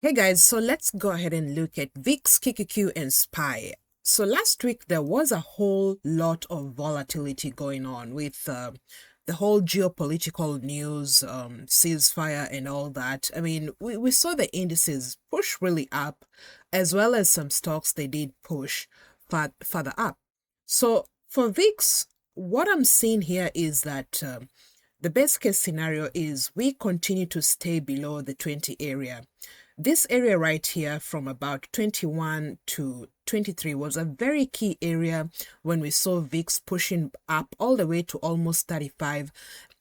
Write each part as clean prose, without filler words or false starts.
Hey guys, so let's go ahead and look at VIX, QQQ and SPY. So last week there was a whole lot of volatility going on with the whole geopolitical news, ceasefire and all that. I mean, we saw the indices push really up, as well as some stocks they did push further up. So for VIX, what I'm seeing here is that the best case scenario is we continue to stay below the 20 area. This area right here from about 21 to 23 was a very key area when we saw VIX pushing up all the way to almost 35,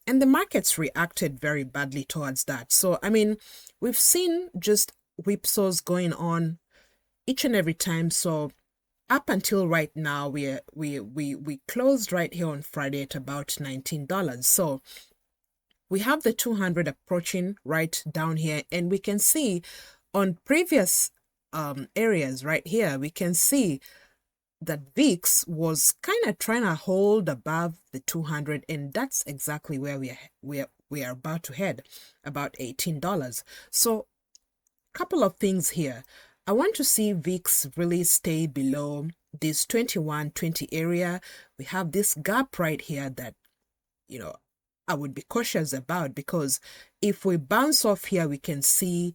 and the markets reacted very badly towards that. So, I mean, we've seen just whipsaws going on each and every time. So up until right now, we closed right here on Friday at about $19. So we have the 200 approaching right down here, and we can see on previous areas right here, we can see that VIX was kind of trying to hold above the 200, and that's exactly where we are about to head, about $18. So a couple of things here. I want to see VIX really stay below this 21-20 area. We have this gap right here that, I would be cautious about, because if we bounce off here, we can see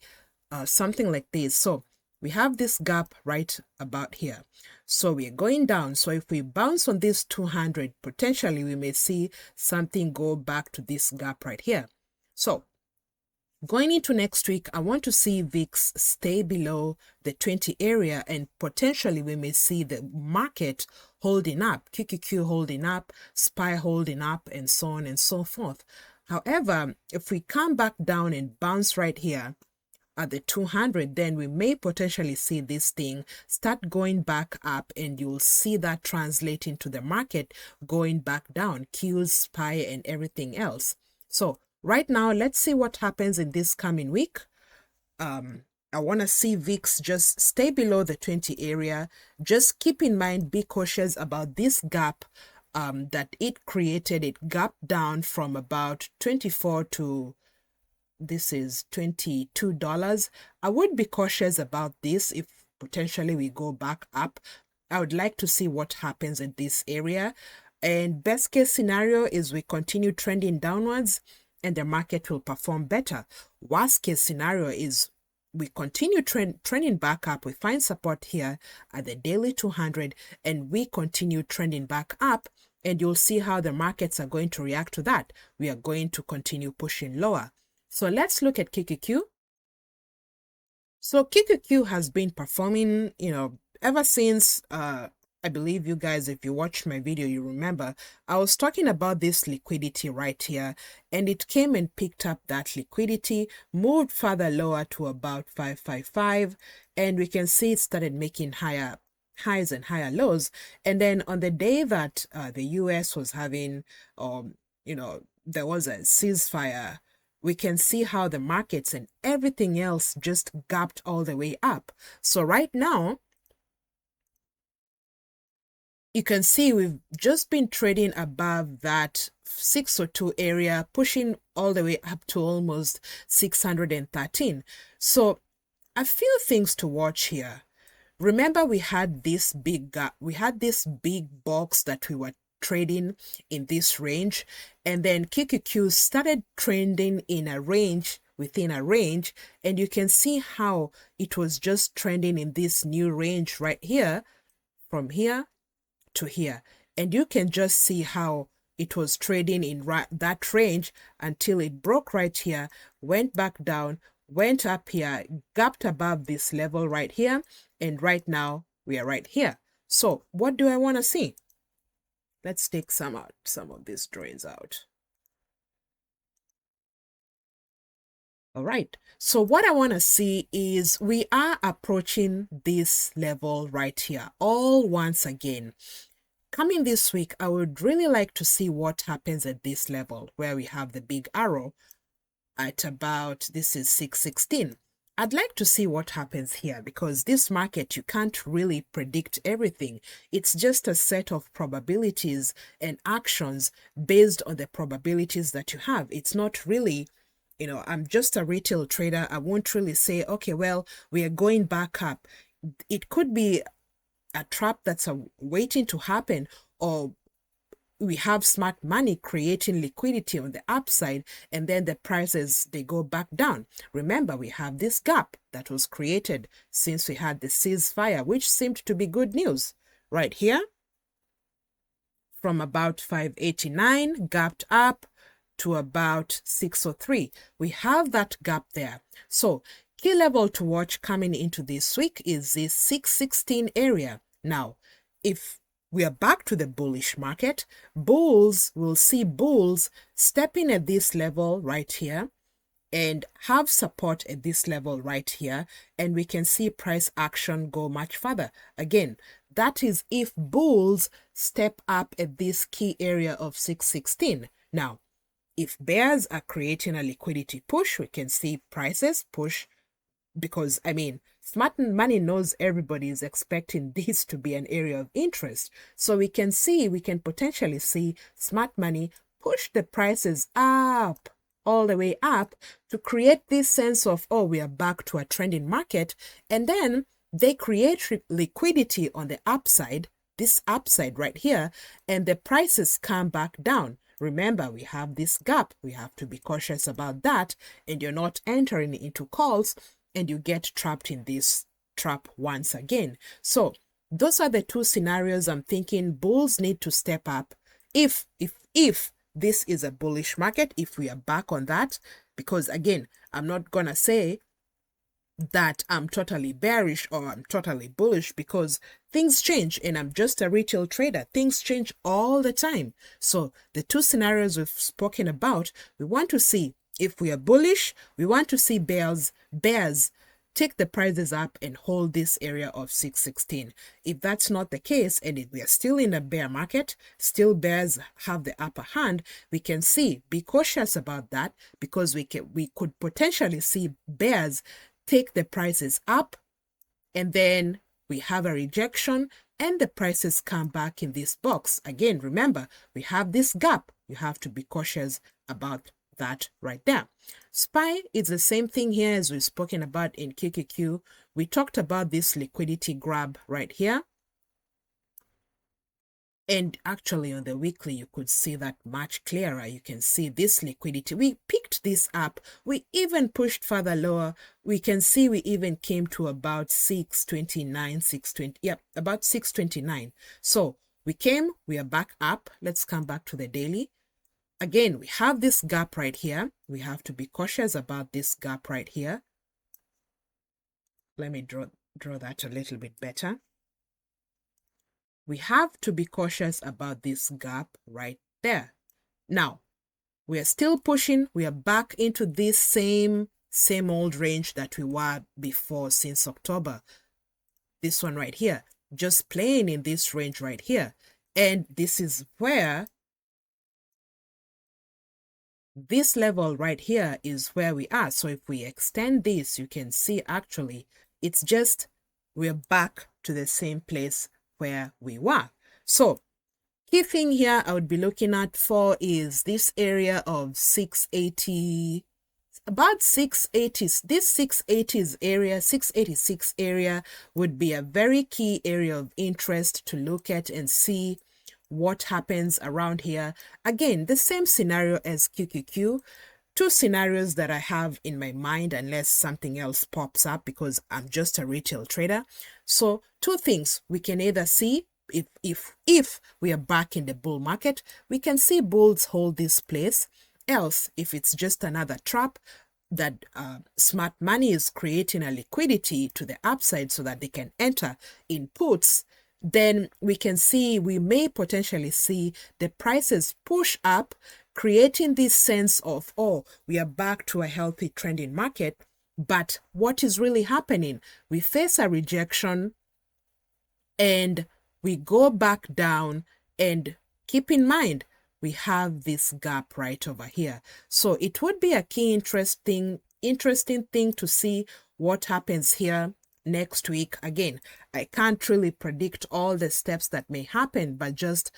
something like this. So we have this gap right about here. So we're going down. So if we bounce on this 200, potentially we may see something go back to this gap right here. So going into next week, I want to see VIX stay below the 20 area, and potentially we may see the market holding up, QQQ holding up, SPY holding up, and so on and so forth. However, if we come back down and bounce right here at the 200, then we may potentially see this thing start going back up, and you'll see that translate into the market going back down, Qs, SPY, and everything else. So right now, let's see what happens in this coming week. I want to see VIX just stay below the 20 area. Just keep in mind, be cautious about this gap that it created. It gapped down from about 24 to, this is $22. I would be cautious about this. If potentially we go back up, I would like to see what happens in this area. And best case scenario is we continue trending downwards and the market will perform better. Worst case scenario is we continue trending back up. We find support here at the daily 200, and we continue trending back up, and you'll see how the markets are going to react to that. We are going to continue pushing lower. So let's look at QQQ. So QQQ has been performing, ever since, I believe you guys, if you watched my video, you remember I was talking about this liquidity right here, and it came and picked up that liquidity, moved further lower to about 555, and we can see it started making higher highs and higher lows. And then on the day that the US was having, there was a ceasefire, we can see how the markets and everything else just gapped all the way up. So right now, you can see we've just been trading above that 602 area, pushing all the way up to almost 613. So a few things to watch here. Remember, we had this big gap, we had this big box that we were trading in this range, and then QQQ started trending in a range within a range, and you can see how it was just trending in this new range right here, from here to here, and you can just see how it was trading in that range until it broke right here, went back down, went up here, gapped above this level right here, and right now we are right here. So what do I want to see? Let's take some of these drawings out. All right, so what I want to see is we are approaching this level right here all once again. Coming this week, I would really like to see what happens at this level where we have the big arrow at about, this is 616. I'd like to see what happens here, because this market, you can't really predict everything. It's just a set of probabilities and actions based on the probabilities that you have. It's not really I'm just a retail trader. I won't really say, okay, well, we are going back up. It could be a trap that's waiting to happen, or we have smart money creating liquidity on the upside, and then the prices, they go back down. Remember, we have this gap that was created since we had the ceasefire, which seemed to be good news. Right here, from about 589, gapped up to about 603. We have that gap there. So key level to watch coming into this week is this 616 area. Now, if we are back to the bullish market, bulls will see bulls stepping at this level right here and have support at this level right here, and we can see price action go much further. Again, that is if bulls step up at this key area of 616. Now, if bears are creating a liquidity push, we can see prices push, because smart money knows everybody is expecting this to be an area of interest. So we can potentially see smart money push the prices up, all the way up, to create this sense of, oh, we are back to a trending market. And then they create liquidity on the upside, this upside right here, and the prices come back down. Remember, we have this gap. We have to be cautious about that, and you're not entering into calls and you get trapped in this trap once again. So those are the two scenarios I'm thinking bulls need to step up if this is a bullish market, if we are back on that. Because again, I'm not gonna say that I'm totally bearish or I'm totally bullish, because things change and I'm just a retail trader. Things change all the time. So the two scenarios we've spoken about, we want to see if we are bullish, we want to see bears take the prices up and hold this area of 616. If that's not the case, and if we are still in a bear market, still bears have the upper hand, we can be cautious about that, because we could potentially see bears take the prices up, and then we have a rejection and the prices come back in this box. Again, remember, we have this gap. You have to be cautious about that right there. SPY is the same thing here as we've spoken about in QQQ. We talked about this liquidity grab right here. And actually on the weekly, you could see that much clearer. You can see this liquidity. We picked this up. We even pushed further lower. We can see we even came to about 629, 620. Yep, about 629. So we are back up. Let's come back to the daily. Again, we have this gap right here. We have to be cautious about this gap right here. Let me draw that a little bit better. We have to be cautious about this gap right there. Now, we are still pushing. We are back into this same old range that we were before since October. This one right here, just playing in this range right here. And this is where this level right here is where we are. So if we extend this, you can see actually it's just we're back to the same place where we were. So key thing here I would be looking at for is this area of 680, about 680s. This 680s area, 686 area would be a very key area of interest to look at and see what happens around here. Again, the same scenario as QQQ. Two scenarios that I have in my mind, unless something else pops up, because I'm just a retail trader. So two things we can either see, if we are back in the bull market, we can see bulls hold this place. Else, if it's just another trap that smart money is creating a liquidity to the upside so that they can enter in puts, then we may potentially see the prices push up, creating this sense of, oh, we are back to a healthy trending market. But what is really happening? We face a rejection and we go back down, and keep in mind, we have this gap right over here. So it would be a key interesting thing to see what happens here next week. Again, I can't really predict all the steps that may happen, but just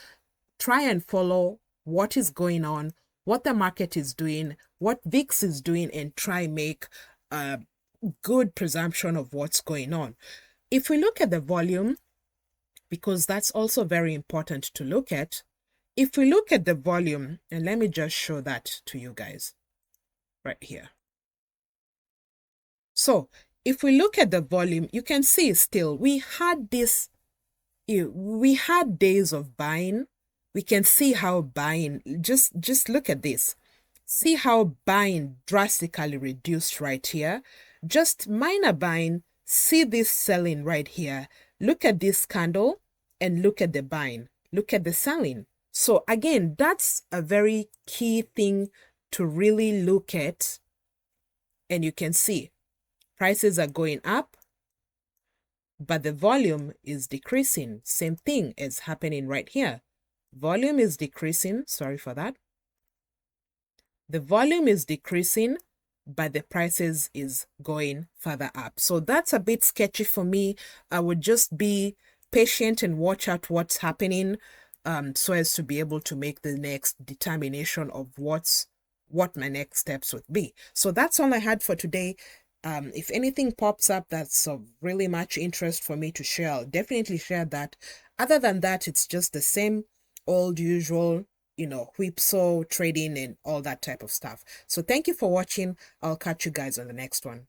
try and follow what is going on, what the market is doing, what VIX is doing, and try make a good presumption of what's going on. If we look at the volume, because that's also very important to look at, if we look at the volume, and let me just show that to you guys right here. So if we look at the volume, you can see still we had days of buying. We can see how buying, just look at this. See how buying drastically reduced right here. Just minor buying. See this selling right here. Look at this candle and look at the buying. Look at the selling. So again, that's a very key thing to really look at. And you can see prices are going up, but the volume is decreasing. Same thing is happening right here. Volume is decreasing. Sorry for that. The volume is decreasing, but the prices is going further up. So that's a bit sketchy for me. I would just be patient and watch out what's happening so as to be able to make the next determination of what my next steps would be. So that's all I had for today. If anything pops up that's of really much interest for me to share, I'll definitely share that. Other than that, it's just the same old usual, whipsaw trading and all that type of stuff. So thank you for watching. I'll catch you guys on the next one.